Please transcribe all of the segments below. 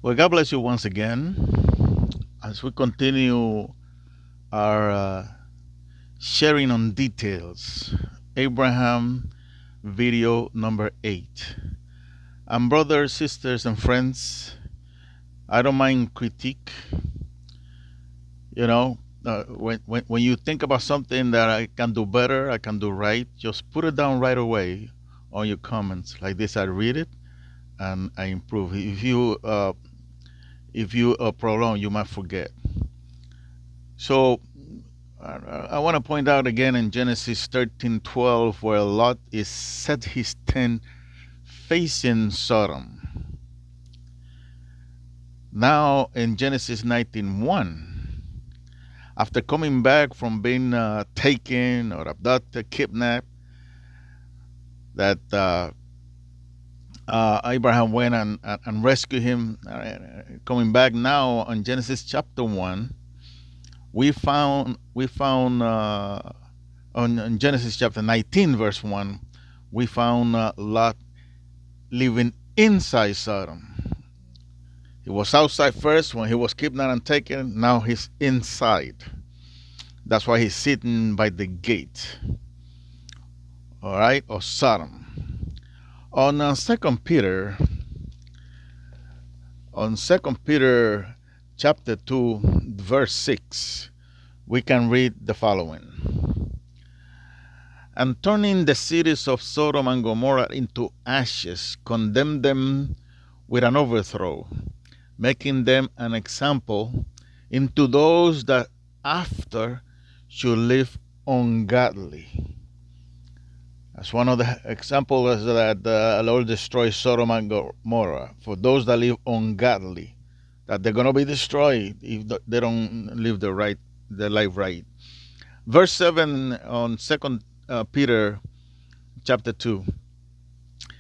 Well, God bless you once again as we continue our sharing on details. Abraham video number 8. And brothers, sisters, and friends, I don't mind critique. You know, when you think about something that I can do better, I can do right, just put it down right away on your comments. Like this, I read it and I improve. If you prolong, you might forget. So I want to point out again in Genesis 13:12 where Lot is set his tent facing Sodom. Now in Genesis 19:1, after coming back from being taken or abducted, kidnapped, that Abraham went and rescued him. Coming back now on Genesis chapter 1, we found on Genesis chapter 19 verse 1, we found Lot living inside Sodom. He was outside first when he was kidnapped and taken. Now he's inside. That's why he's sitting by the gate, all right, of Sodom. On Second Peter, on Second Peter chapter 2 verse 6, we can read the following: and turning the cities of Sodom and Gomorrah into ashes, condemned them with an overthrow, making them an example into those that after should live ungodly. That's one of the examples that the Lord destroys Sodom and Gomorrah, for those that live ungodly, that they're going to be destroyed if they don't live their life right. Verse 7 on Second Peter chapter 2.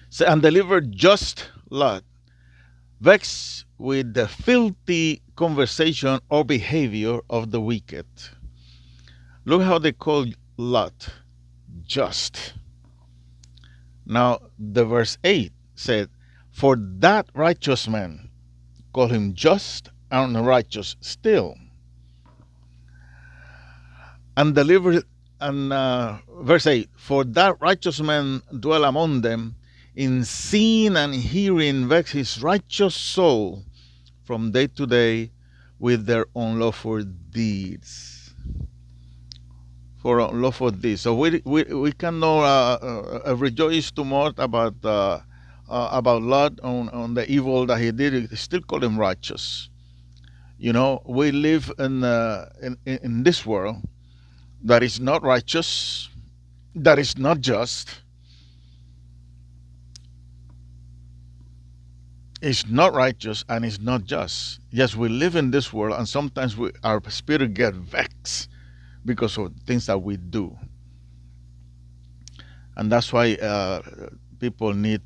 Say, and delivered just Lot, vexed with the filthy conversation or behavior of the wicked. Look how they call Lot just. Now, the verse 8 said, for that righteous man, call him just and righteous still. And delivered, and verse 8, for that righteous man dwell among them, in seeing and hearing vex his righteous soul from day to day with their unlawful deeds. For unlawful deeds. So we cannot rejoice too much about Lot on the evil that he did. He still call him righteous. You know, we live in this world that is not righteous, that is not just. It's not righteous and it's not just. Yes, we live in this world, and sometimes our spirit get vexed because of things that we do, and that's why people need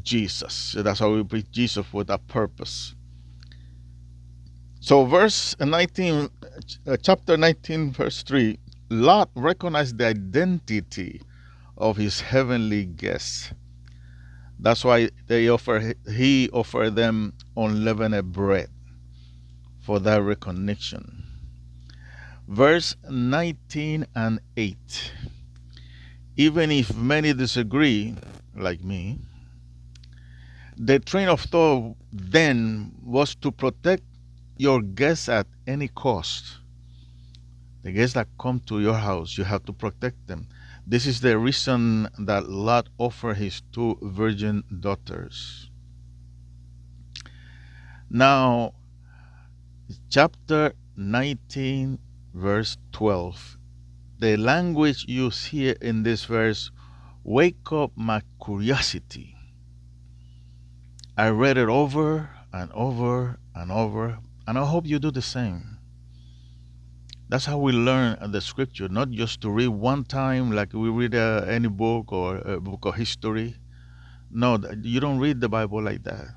Jesus. That's why we preach Jesus with a purpose. So, verse 19, chapter 19, verse 3, Lot recognized the identity of his heavenly guests. That's why he offered them unleavened bread for that recognition. Verse 19 and 8. Even if many disagree, like me, the train of thought then was to protect your guests at any cost. The guests that come to your house, you have to protect them. This is the reason that Lot offered his two virgin daughters. Now, chapter 19, verse 12. The language used here in this verse wake up my curiosity. I read it over and over and over, and I hope you do the same. That's how we learn the scripture, not just to read one time like we read any book or a book of history. No, you don't read the Bible like that.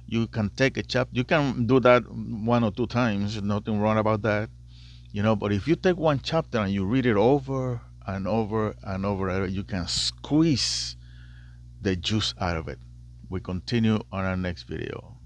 You can take a chapter, you can do that one or two times, nothing wrong about that. But if you take one chapter and you read it over and over and over, you can squeeze the juice out of it. We continue on our next video.